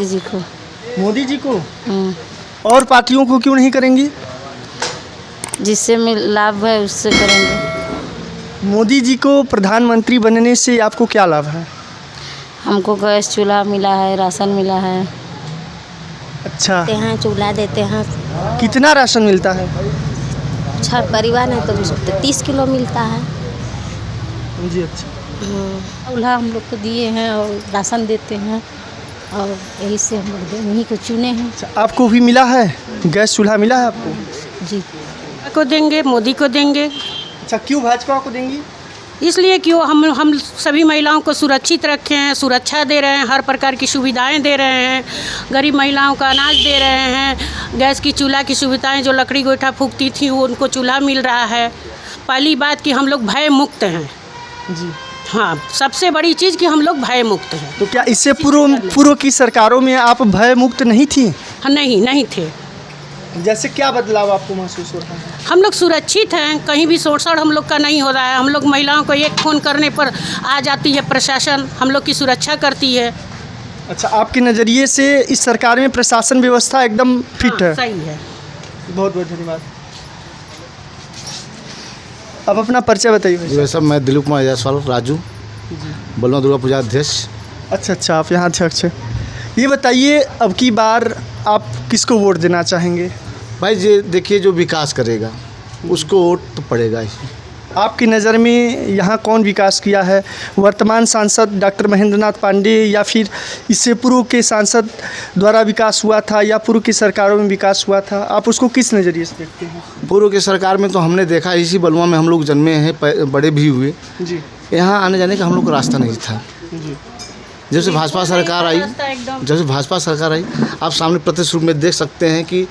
मोदी जी को। मोदी जी को? और पार्टियों को क्यों नहीं करेंगी? जिससे लाभ है उससे करेंगे। मोदी जी को प्रधानमंत्री बनने से आपको क्या लाभ है? हमको गैस चूल्हा मिला है, राशन मिला है। अच्छा, देते हैं, चूल्हा देते हैं। कितना राशन मिलता है? 6 परिवार है तो 30 किलो मिलता है जी। अच्छा, चूल्हा हम लोग को दिए हैं और राशन देते हैं और यही से हम लोग उन्हीं को चुने हैं। अच्छा, आपको भी मिला है? गैस चूल्हा मिला है आपको? जी को देंगे, मोदी को देंगे। अच्छा, क्यों भाजपा को देंगी? इसलिए कि वो हम सभी महिलाओं को सुरक्षित रखे हैं, सुरक्षा दे रहे हैं, हर प्रकार की सुविधाएं दे रहे हैं, गरीब महिलाओं का अनाज दे रहे हैं, गैस की चूल्हा की सुविधाएं, जो लकड़ी गोईठा फूकती थी वो उनको चूल्हा मिल रहा है। पहली बात कि हम लोग भय मुक्त हैं जी। हाँ, सबसे बड़ी चीज़ कि हम लोग भय मुक्त हैं। तो क्या इससे पूर्व की सरकारों में आप भय मुक्त नहीं थी? हाँ, नहीं थे। जैसे क्या बदलाव आपको महसूस हो रहा है? हम लोग सुरक्षित हैं, कहीं भी शोषण हम लोग का नहीं हो रहा है। हम लोग महिलाओं को एक फ़ोन करने पर आ जाती है प्रशासन, हम लोग की सुरक्षा करती है। अच्छा, आपके नज़रिए से इस सरकार में प्रशासन व्यवस्था एकदम फिट है? सही है। बहुत बहुत धन्यवाद। अब अपना परिचय बताइए। जी साहब, मैं दिलीप कुमार जायसवाल राजू, बलुआ दुर्गा पूजा अध्यक्ष। अच्छा, आप यहाँ अध्यक्ष हैं। ये बताइए, अब की बार आप किसको वोट देना चाहेंगे? भाई जी देखिए, जो विकास करेगा उसको वोट तो पड़ेगा ही। आपकी नज़र में यहाँ कौन विकास किया है? वर्तमान सांसद डॉक्टर महेंद्र नाथ पांडेय या फिर इससे पूर्व के सांसद द्वारा विकास हुआ था या पूर्व की सरकारों में विकास हुआ था? आप उसको किस नज़रिए से देखते हैं? पूर्व की सरकार में तो हमने देखा, इसी बलुआ में हम लोग जन्मे हैं, बड़े भी हुए जी। यहाँ आने जाने का हम लोग को रास्ता नहीं था। जी। जब से भाजपा सरकार आई, आप सामने प्रत्यक्ष रूप में देख सकते हैं कि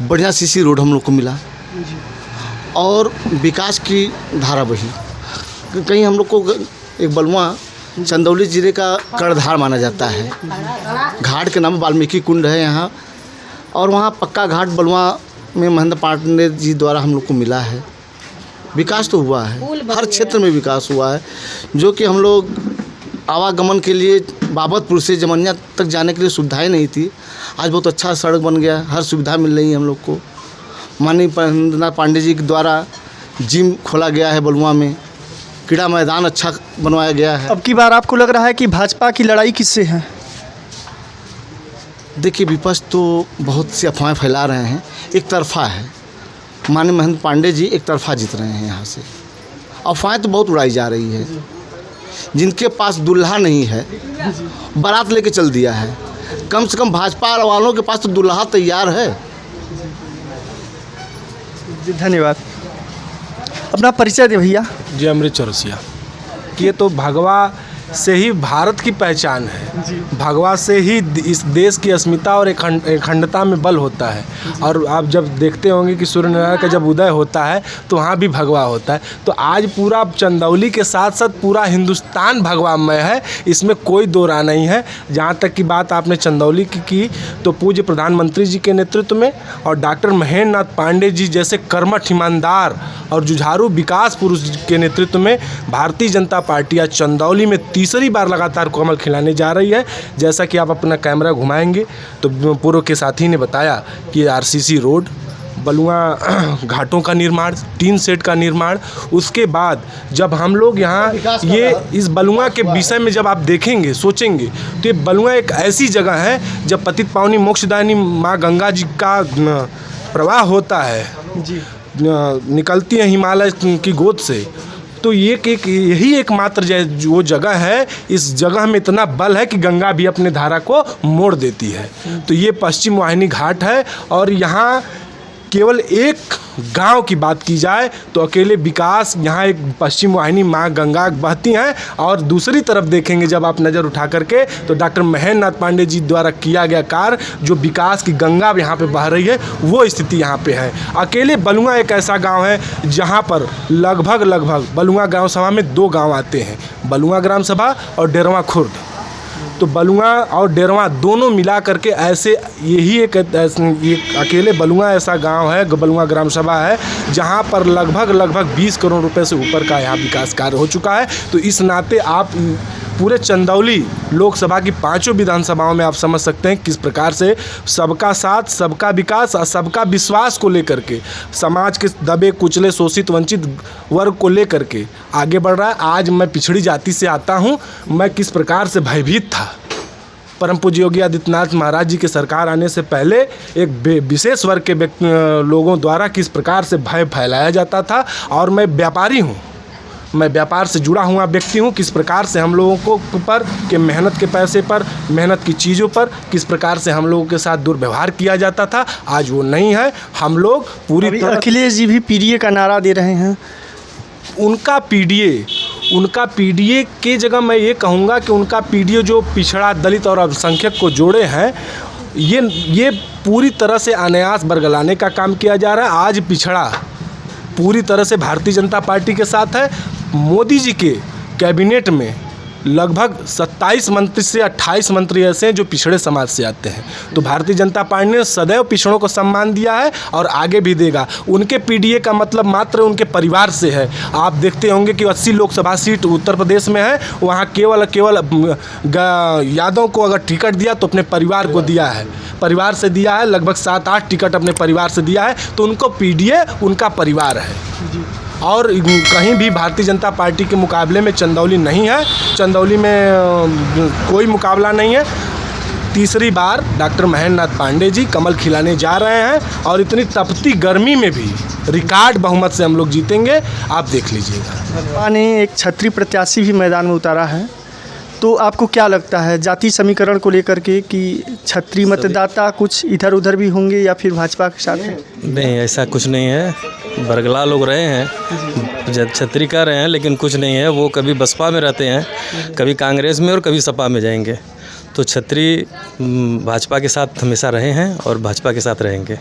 बढ़िया सीसी रोड हम लोग को मिला और विकास की धारा बही। कहीं हम लोग को एक बलुआ चंदौली जिले का कर्णधार माना जाता है। घाट के नाम वाल्मीकि कुंड है यहाँ, और वहाँ पक्का घाट बलुआ में महेंद्र पांडे जी द्वारा हम लोग को मिला है। विकास तो हुआ है, हर क्षेत्र में विकास हुआ है, जो कि हम लोग आवागमन के लिए बाबतपुर से जमनिया तक जाने के लिए सुविधाएं नहीं थी। आज बहुत अच्छा सड़क बन गया, हर सुविधा मिल रही है हम लोग को। माननीय महेंद्र नाथ पांडे जी के द्वारा जिम खोला गया है बलुआ में, क्रीड़ा मैदान अच्छा बनवाया गया है। अब की बार आपको लग रहा है कि भाजपा की लड़ाई किससे है? देखिए, विपक्ष तो बहुत सी अफवाहें फैला रहे हैं, एक तरफा है। माननीय महेंद्र पांडे जी एक तरफा जीत रहे हैं यहाँ से। अफवाहें तो बहुत उड़ाई जा रही है। जिनके पास दुल्हा नहीं है बारात लेके चल दिया है, कम से कम भाजपा वालों के पास तो दुल्हा तैयार है। जी, धन्यवाद। अपना परिचय दे भैया। जी, अमृत चौरसिया। ये तो भगवा से ही भारत की पहचान है। भगवा से ही इस देश की अस्मिता और अखंडता में बल होता है। और आप जब देखते होंगे कि सूर्य नारायण का जब उदय होता है तो वहाँ भी भगवा होता है। तो आज पूरा चंदौली के साथ साथ पूरा हिंदुस्तान भगवामय है, इसमें कोई दो राय नहीं है। जहाँ तक की बात आपने चंदौली की तो पूज्य प्रधानमंत्री जी के नेतृत्व में और डॉक्टर महेंद्र नाथ पांडे जी जैसे कर्मठ, ईमानदार और जुझारू विकास पुरुष के नेतृत्व में भारतीय जनता पार्टी आज चंदौली में तीसरी बार लगातार कमल खिलाने जा रही है। जैसा कि आप अपना कैमरा घुमाएंगे तो पूर्व के साथी ने बताया कि आरसीसी रोड, बलुआ घाटों का निर्माण, टीन सेट का निर्माण, उसके बाद जब हम लोग यहाँ ये इस बलुआ के विषय में जब आप देखेंगे, सोचेंगे तो ये बलुआ एक ऐसी जगह है जब पतित पावनी मोक्षदायिनी माँ गंगा जी का प्रवाह होता है जी, निकलती है हिमालय की गोद से, तो ये यही एकमात्र वो जगह है, इस जगह में इतना बल है कि गंगा भी अपने धारा को मोड़ देती है। तो ये पश्चिम वाहिनी घाट है और यहाँ केवल एक गांव की बात की जाए तो अकेले विकास, यहाँ एक पश्चिम वाहिनी माँ गंगा बहती हैं और दूसरी तरफ देखेंगे जब आप नज़र उठा करके तो डॉक्टर महेंद्र नाथ पांडे जी द्वारा किया गया कार्य, जो विकास की गंगा यहाँ पे बह रही है, वो स्थिति यहाँ पे है। अकेले बलुआ एक ऐसा गांव है जहाँ पर लगभग बलुआ ग्राम सभा में 2 गाँव आते हैं, बलुआ ग्राम सभा और डेरवा खुर्द। तो बलुआ और डेरवा दोनों मिला करके ऐसे यही एक अकेले बलुआ ऐसा गांव है, बलुआ ग्राम सभा है, जहां पर लगभग 20 करोड़ रुपए से ऊपर का यहाँ विकास कार्य हो चुका है। तो इस नाते आप पूरे चंदौली लोकसभा की 5 विधानसभाओं में आप समझ सकते हैं किस प्रकार से सबका साथ, सबका विकास और सबका विश्वास को लेकर के समाज के दबे कुचले शोषित वंचित वर्ग को लेकर के आगे बढ़ रहा है। आज मैं पिछड़ी जाति से आता हूँ, मैं किस प्रकार से भयभीत था। परम पूज्य योगी आदित्यनाथ महाराज जी के सरकार आने से पहले एक विशेष वर्ग के लोगों द्वारा किस प्रकार से भय फैलाया जाता था। और मैं व्यापारी हूँ, मैं व्यापार से जुड़ा हुआ व्यक्ति हूँ, किस प्रकार से हम लोगों को पर के मेहनत के पैसे पर, मेहनत की चीज़ों पर किस प्रकार से हम लोगों के साथ दुर्व्यवहार किया जाता था। आज वो नहीं है। हम लोग पूरी तरह अखिलेश जी भी पीडीए का नारा दे रहे हैं। उनका पीडीए के जगह मैं ये कहूँगा कि उनका पीडीए जो पिछड़ा, दलित और अल्पसंख्यक को जोड़े हैं, ये पूरी तरह से अनायास बरगलाने का काम किया जा रहा है। आज पिछड़ा पूरी तरह से भारतीय जनता पार्टी के साथ है। मोदी जी के कैबिनेट में लगभग 27 मंत्री से 28 मंत्री ऐसे हैं जो पिछड़े समाज से आते हैं। तो भारतीय जनता पार्टी ने सदैव पिछड़ों को सम्मान दिया है और आगे भी देगा। उनके पीडीए का मतलब मात्र उनके परिवार से है। आप देखते होंगे कि 80 लोकसभा सीट उत्तर प्रदेश में है, वहाँ केवल यादव को अगर टिकट दिया तो अपने परिवार को दिया है, परिवार से दिया है। लगभग 7-8 टिकट अपने परिवार से दिया है। तो उनको पीडीए उनका परिवार है। और कहीं भी भारतीय जनता पार्टी के मुकाबले में चंदौली नहीं है। चंदौली में कोई मुकाबला नहीं है। तीसरी बार डॉक्टर महेंद्र नाथ पांडे जी कमल खिलाने जा रहे हैं और इतनी तपती गर्मी में भी रिकॉर्ड बहुमत से हम लोग जीतेंगे। आप देख लीजिएगा। भाजपा ने एक छत्री प्रत्याशी भी मैदान में उतारा है, तो आपको क्या लगता है जाति समीकरण को लेकर के कि छत्री मतदाता कुछ इधर उधर भी होंगे या फिर भाजपा के साथ हैं? नहीं, ऐसा कुछ नहीं है। बरगला लोग रहे हैं, छतरी का रहे हैं, लेकिन कुछ नहीं है। वो कभी बसपा में रहते हैं, कभी कांग्रेस में और कभी सपा में जाएंगे। तो छतरी भाजपा के साथ हमेशा रहे हैं और भाजपा के साथ रहेंगे।